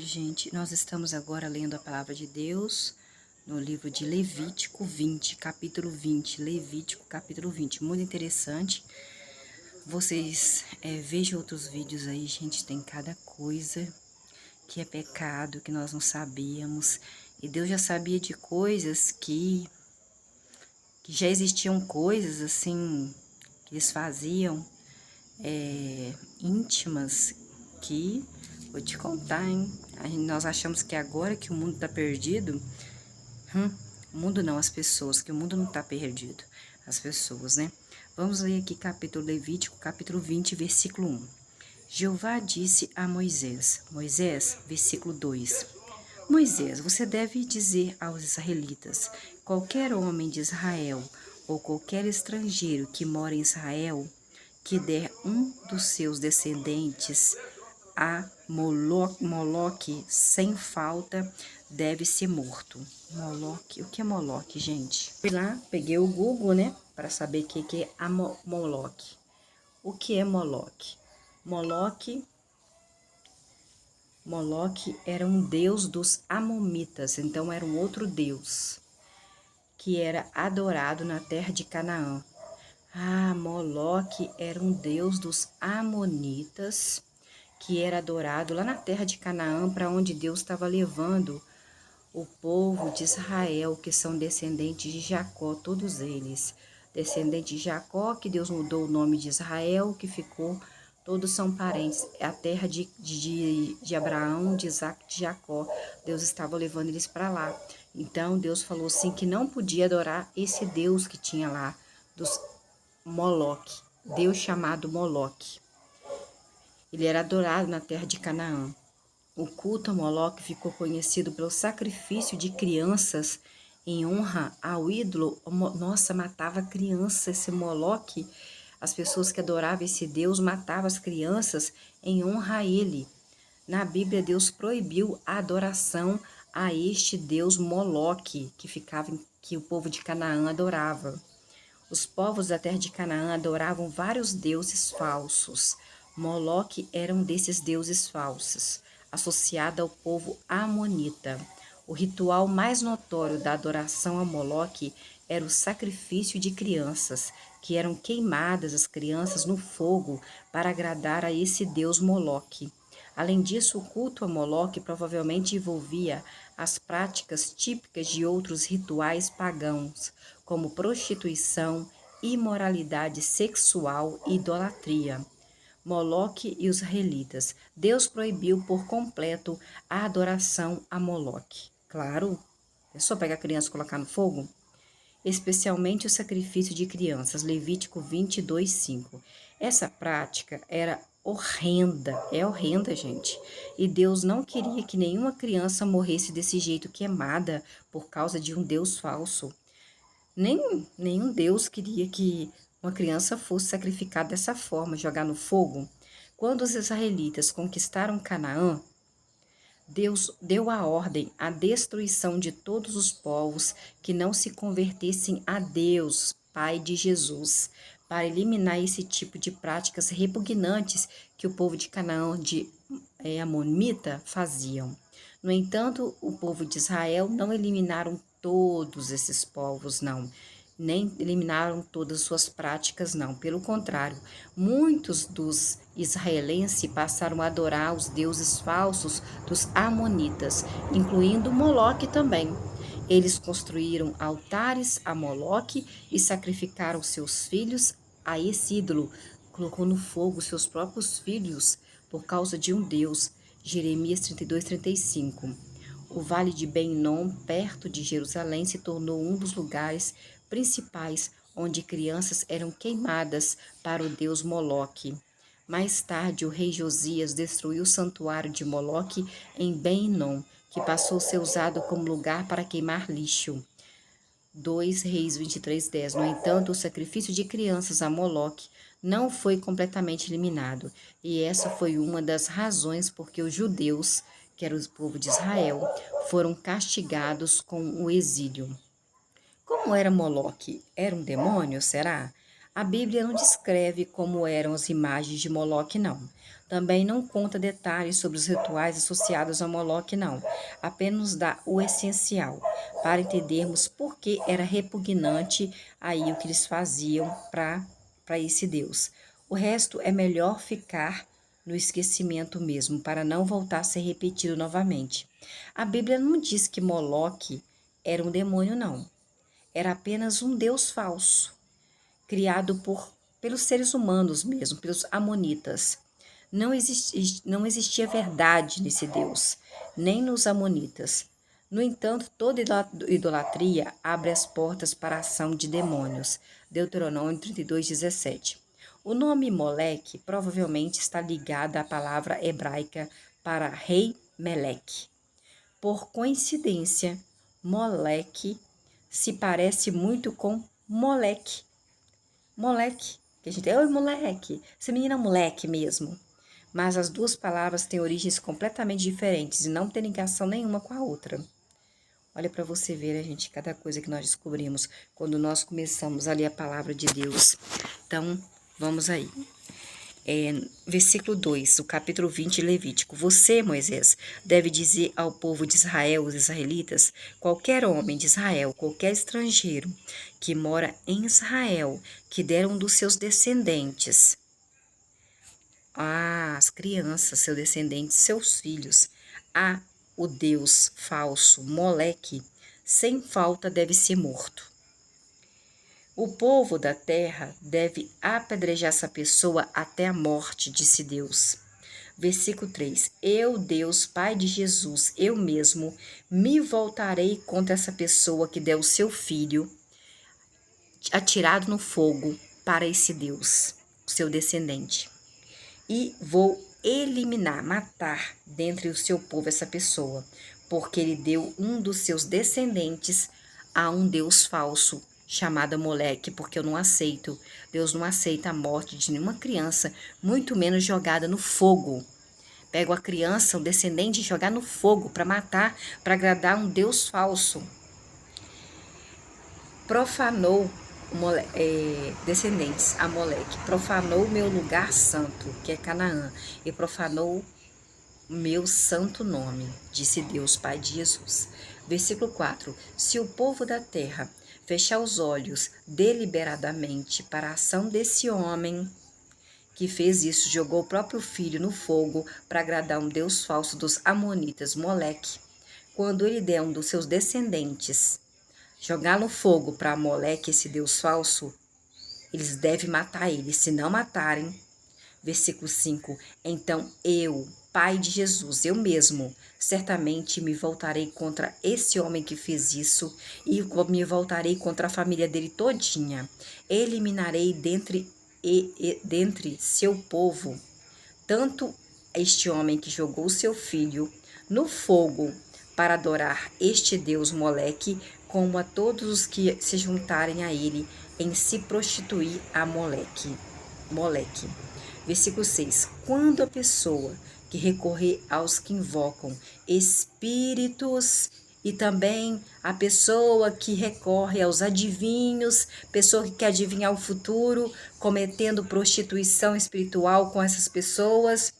tarde, gente. Nós estamos agora lendo a palavra de Deus no livro de Levítico 20, capítulo 20. Levítico, capítulo 20. Muito interessante. Vocês vejam outros vídeos aí, gente. Tem cada coisa que é pecado, que nós não sabíamos. E Deus já sabia de coisas que já existiam coisas assim que eles faziam íntimas que vou te contar, hein? Nós achamos que agora que o mundo tá perdido, o mundo não, as pessoas, que o mundo não tá perdido, as pessoas, né? Vamos ler aqui capítulo Levítico, capítulo 20, versículo 1. Jeová disse a Moisés, versículo 2. Moisés, você deve dizer aos israelitas, qualquer homem de Israel ou qualquer estrangeiro que mora em Israel, que der um dos seus descendentes a Moloque sem falta, deve ser morto. Moloque, o que é Moloque, gente? Fui lá, peguei o Google, né, para saber o que é a Moloque. O que é Moloque? Moloque era um deus dos Amomitas, então era um outro deus que era adorado na terra de Canaã. Moloque era um deus dos Amonitas, que era adorado lá na terra de Canaã, para onde Deus estava levando o povo de Israel, que são descendentes de Jacó, todos eles. Descendentes de Jacó, que Deus mudou o nome de Israel, que ficou, todos são parentes. É a terra de Abraão, de Isaac, de Jacó. Deus estava levando eles para lá. Então, Deus falou assim, que não podia adorar esse Deus que tinha lá, dos Moloque, Deus chamado Moloque. Ele era adorado na terra de Canaã. O culto a Moloque ficou conhecido pelo sacrifício de crianças em honra ao ídolo. Nossa, matava crianças esse Moloque. As pessoas que adoravam esse Deus matavam as crianças em honra a ele. Na Bíblia, Deus proibiu a adoração a este Deus Moloque que o povo de Canaã adorava. Os povos da terra de Canaã adoravam vários deuses falsos. Moloque era um desses deuses falsos, associado ao povo amonita. O ritual mais notório da adoração a Moloque era o sacrifício de crianças, que eram queimadas as crianças no fogo para agradar a esse deus Moloque. Além disso, o culto a Moloque provavelmente envolvia as práticas típicas de outros rituais pagãos, como prostituição, imoralidade sexual e idolatria. Moloque e os israelitas. Deus proibiu por completo a adoração a Moloque. Claro, é só pegar a criança e colocar no fogo? Especialmente o sacrifício de crianças, Levítico 22, 5. Essa prática era horrenda, é horrenda, gente. E Deus não queria que nenhuma criança morresse desse jeito, queimada por causa de um Deus falso. Nenhum Deus queria que uma criança fosse sacrificada dessa forma, jogar no fogo. Quando os israelitas conquistaram Canaã, Deus deu a ordem à destruição de todos os povos que não se convertessem a Deus, Pai de Jesus, para eliminar esse tipo de práticas repugnantes que o povo de Canaã, de Amonita, faziam. No entanto, o povo de Israel não eliminaram todos esses povos, não. Nem eliminaram todas as suas práticas, não. Pelo contrário, muitos dos israelenses passaram a adorar os deuses falsos dos amonitas, incluindo Moloque também. Eles construíram altares a Moloque e sacrificaram seus filhos a esse ídolo. Colocou no fogo seus próprios filhos por causa de um deus. Jeremias 32, 35. O vale de Ben-Nom, perto de Jerusalém, se tornou um dos lugares principais onde crianças eram queimadas para o deus Moloque. Mais tarde, o rei Josias destruiu o santuário de Moloque em Ben-Nom, que passou a ser usado como lugar para queimar lixo. 2 Reis 23, 10. No entanto, o sacrifício de crianças a Moloque não foi completamente eliminado, e essa foi uma das razões porque os judeus, que era o povo de Israel, foram castigados com o exílio. Como era Moloque? Era um demônio, será? A Bíblia não descreve como eram as imagens de Moloque, não. Também não conta detalhes sobre os rituais associados a Moloque, não. Apenas nos dá o essencial, para entendermos por que era repugnante aí o que eles faziam para esse Deus. O resto é melhor ficar no esquecimento mesmo, para não voltar a ser repetido novamente. A Bíblia não diz que Moloque era um demônio, não. Era apenas um Deus falso criado pelos seres humanos mesmo, pelos amonitas. Não existia verdade nesse Deus, nem nos amonitas. No entanto, toda idolatria abre as portas para a ação de demônios. Deuteronômio 32:17. O nome Moleque provavelmente está ligado à palavra hebraica para rei Meleque. Por coincidência, Moleque se parece muito com Moleque. Moleque, que a gente, oi moleque, esse menino é moleque mesmo. Mas as duas palavras têm origens completamente diferentes e não têm ligação nenhuma com a outra. Olha para você ver, gente, cada coisa que nós descobrimos quando nós começamos a ler a palavra de Deus. Então, vamos aí. Versículo 2, o capítulo 20 de Levítico. Você, Moisés, deve dizer ao povo de Israel, os israelitas, qualquer homem de Israel, qualquer estrangeiro que mora em Israel, que der um dos seus descendentes, as crianças, seus descendentes, seus filhos, a o Deus falso, Moleque, sem falta deve ser morto. O povo da terra deve apedrejar essa pessoa até a morte, disse Deus. Versículo 3. Eu, Deus, Pai de Jesus, eu mesmo, me voltarei contra essa pessoa que der o seu filho atirado no fogo para esse Deus, o seu descendente. E vou eliminar, matar dentre o seu povo essa pessoa, porque ele deu um dos seus descendentes a um Deus falso, chamada Moleque, porque eu não aceito. Deus não aceita a morte de nenhuma criança, muito menos jogada no fogo. Pega a criança, o descendente, e jogar no fogo para matar, para agradar um Deus falso. Profanou, descendentes, a Moleque, profanou meu lugar santo, que é Canaã, e profanou meu santo nome, disse Deus, Pai de Jesus. Versículo 4. Se o povo da terra fechar os olhos deliberadamente para a ação desse homem que fez isso, jogou o próprio filho no fogo para agradar um Deus falso dos amonitas, Moleque, quando ele der um dos seus descendentes jogar no fogo para Moleque, esse Deus falso, eles devem matar ele. Se não matarem, versículo 5, então eu, Pai de Jesus, eu mesmo, certamente me voltarei contra esse homem que fez isso e me voltarei contra a família dele todinha. Eliminarei dentre seu povo tanto este homem que jogou seu filho no fogo para adorar este Deus Moleque, como a todos os que se juntarem a ele em se prostituir a Moleque. Versículo 6. Quando a pessoa que recorrer aos que invocam espíritos e também a pessoa que recorre aos adivinhos, pessoa que quer adivinhar o futuro, cometendo prostituição espiritual com essas pessoas,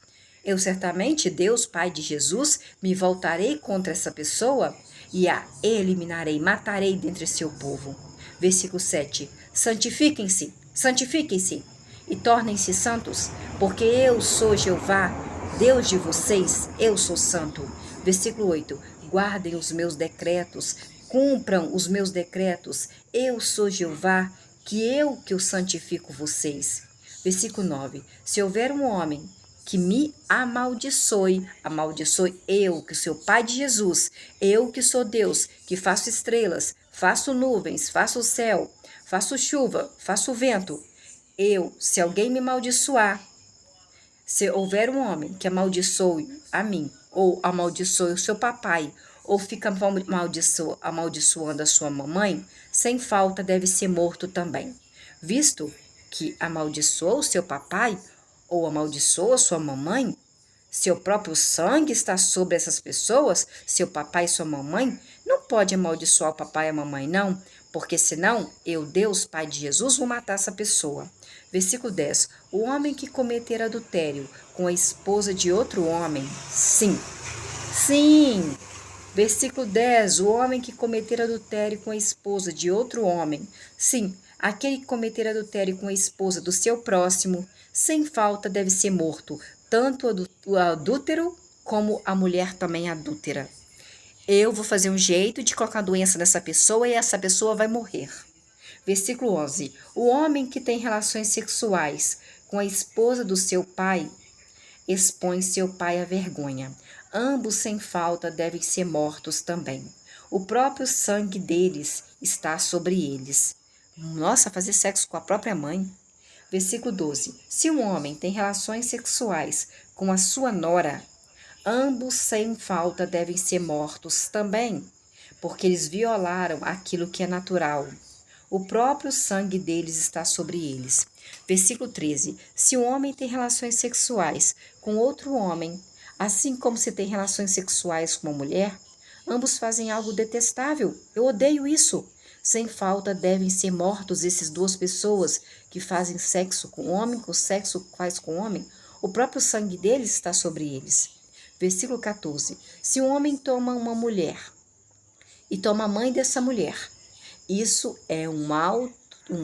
eu certamente, Deus, Pai de Jesus, me voltarei contra essa pessoa e a eliminarei, matarei dentre seu povo. Versículo 7. Santifiquem-se, santifiquem-se e tornem-se santos, porque eu sou Jeová, Deus de vocês, eu sou santo. Versículo 8. Guardem os meus decretos, cumpram os meus decretos, eu sou Jeová, que eu santifico vocês. Versículo 9. Se houver um homem que me amaldiçoe eu, que sou Pai de Jesus, eu que sou Deus, que faço estrelas, faço nuvens, faço o céu, faço chuva, faço vento. Se alguém me amaldiçoar, se houver um homem que amaldiçoe a mim, ou amaldiçoe o seu papai, ou fica amaldiçoando a sua mamãe, sem falta deve ser morto também. Visto que amaldiçoou o seu papai, ou amaldiçoa sua mamãe, seu próprio sangue está sobre essas pessoas, seu papai e sua mamãe, não pode amaldiçoar o papai e a mamãe, não, porque senão eu, Deus, Pai de Jesus, vou matar essa pessoa. Versículo 10. O homem que cometer adultério com a esposa de outro homem, sim. Sim. Versículo 10. O homem que cometer adultério com a esposa de outro homem, sim. Aquele que cometer adultério com a esposa do seu próximo, sem falta deve ser morto, tanto o adúltero como a mulher também adúltera. Eu vou fazer um jeito de colocar a doença nessa pessoa e essa pessoa vai morrer. Versículo 11. O homem que tem relações sexuais com a esposa do seu pai, expõe seu pai à vergonha. Ambos sem falta devem ser mortos também. O próprio sangue deles está sobre eles. Nossa, fazer sexo com a própria mãe. Versículo 12. Se um homem tem relações sexuais com a sua nora, ambos sem falta devem ser mortos também, porque eles violaram aquilo que é natural. O próprio sangue deles está sobre eles. Versículo 13. Se um homem tem relações sexuais com outro homem, assim como se tem relações sexuais com uma mulher, ambos fazem algo detestável. Eu odeio isso. Sem falta devem ser mortos essas duas pessoas que fazem sexo com homem, com sexo faz com homem. O próprio sangue deles está sobre eles. Versículo 14. Se um homem toma uma mulher e toma a mãe dessa mulher, isso é um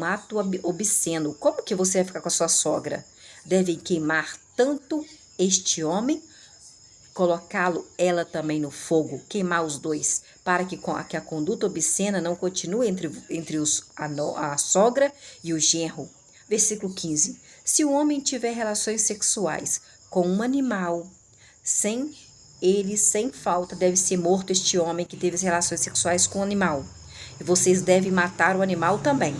ato obsceno. Como que você vai ficar com a sua sogra? Devem queimar tanto este homem, colocá-lo ela também no fogo, queimar os dois, para que a conduta obscena não continue entre a sogra e o genro. Versículo 15. Se o homem tiver relações sexuais com um animal, sem falta deve ser morto este homem que teve relações sexuais com o animal. E vocês devem matar o animal também.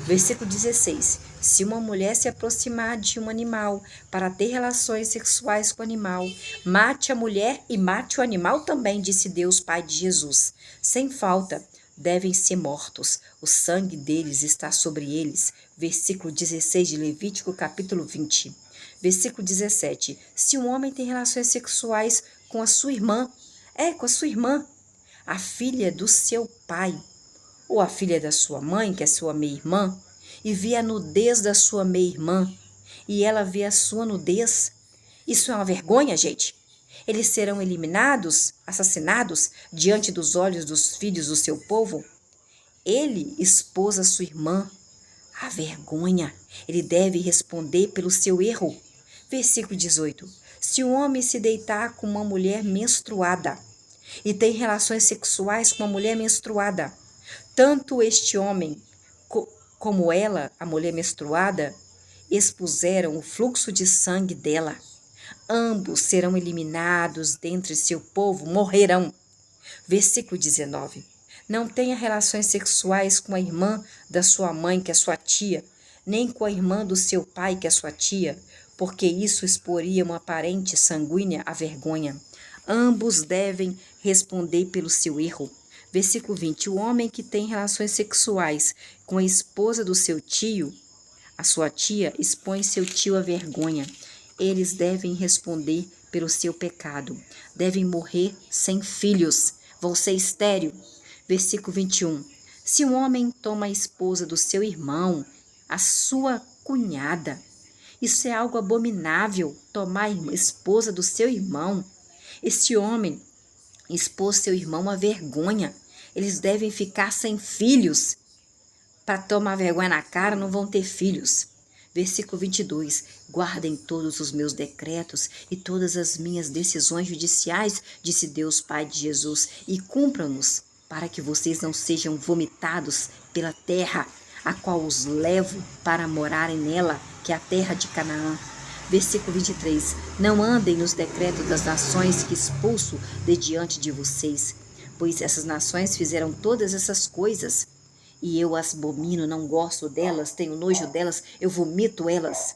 Versículo 16. Se uma mulher se aproximar de um animal para ter relações sexuais com o animal, mate a mulher e mate o animal também, disse Deus, Pai de Jesus. Sem falta, devem ser mortos. O sangue deles está sobre eles. Versículo 16 de Levítico, capítulo 20. Versículo 17. Se um homem tem relações sexuais com a sua irmã, a filha do seu pai, ou a filha da sua mãe, que é sua meia-irmã, e vê a nudez da sua meia-irmã, e ela vê a sua nudez, isso é uma vergonha, gente. Eles serão eliminados, assassinados, diante dos olhos dos filhos do seu povo. Ele expôs a sua irmã à vergonha. Ele deve responder pelo seu erro. Versículo 18. Se um homem se deitar com uma mulher menstruada e tem relações sexuais com uma mulher menstruada, tanto este homem como ela, a mulher menstruada, expuseram o fluxo de sangue dela. Ambos serão eliminados dentre seu povo, morrerão. Versículo 19. Não tenha relações sexuais com a irmã da sua mãe, que é sua tia, nem com a irmã do seu pai, que é sua tia, porque isso exporia uma parente sanguínea à vergonha. Ambos devem responder pelo seu erro. Versículo 20. O homem que tem relações sexuais com a esposa do seu tio, a sua tia, expõe seu tio à vergonha. Eles devem responder pelo seu pecado. Devem morrer sem filhos. Vão ser estéril. Versículo 21. Se um homem toma a esposa do seu irmão, a sua cunhada, isso é algo abominável, tomar a esposa do seu irmão. Este homem expôs seu irmão à vergonha. Eles devem ficar sem filhos. Para tomar vergonha na cara, não vão ter filhos. Versículo 22. Guardem todos os meus decretos e todas as minhas decisões judiciais, disse Deus, Pai de Jesus, e cumpram-nos, para que vocês não sejam vomitados pela terra, a qual os levo para morarem nela, que é a terra de Canaã. Versículo 23. Não andem nos decretos das nações que expulso de diante de vocês, pois essas nações fizeram todas essas coisas, e eu as abomino, não gosto delas, tenho nojo delas, eu vomito elas.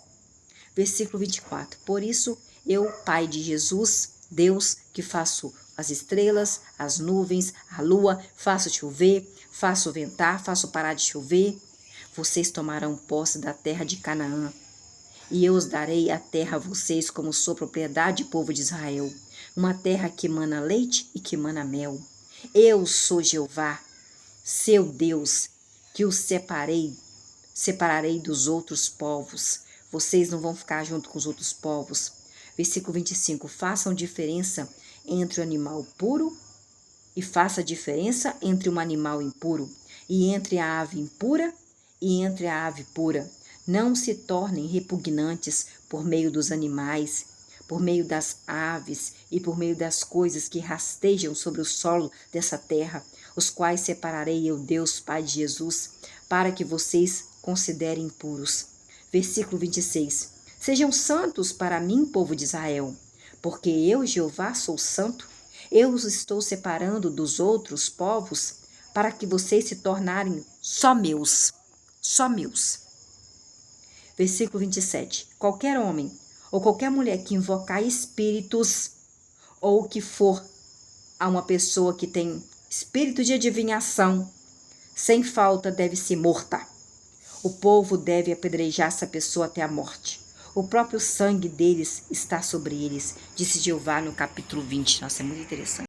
Versículo 24. Por isso, eu, Pai de Jesus, Deus, que faço as estrelas, as nuvens, a lua, faço chover, faço ventar, faço parar de chover, vocês tomarão posse da terra de Canaã, e eu os darei a terra a vocês como sua propriedade, povo de Israel, uma terra que mana leite e que mana mel. Eu sou Jeová, seu Deus, que os separarei dos outros povos. Vocês não vão ficar junto com os outros povos. Versículo 25. Façam diferença entre o animal puro e faça diferença entre um animal impuro, e entre a ave impura e entre a ave pura. Não se tornem repugnantes por meio dos animais, por meio das aves e por meio das coisas que rastejam sobre o solo dessa terra, os quais separarei eu, Deus, Pai de Jesus, para que vocês considerem puros. Versículo 26. Sejam santos para mim, povo de Israel, porque eu, Jeová, sou santo. Eu os estou separando dos outros povos para que vocês se tornarem só meus. Só meus. Versículo 27. Qualquer homem ou qualquer mulher que invocar espíritos ou que for a uma pessoa que tem espírito de adivinhação, sem falta deve ser morta. O povo deve apedrejar essa pessoa até a morte. O próprio sangue deles está sobre eles, disse Jeová no capítulo 20. Nossa, é muito interessante.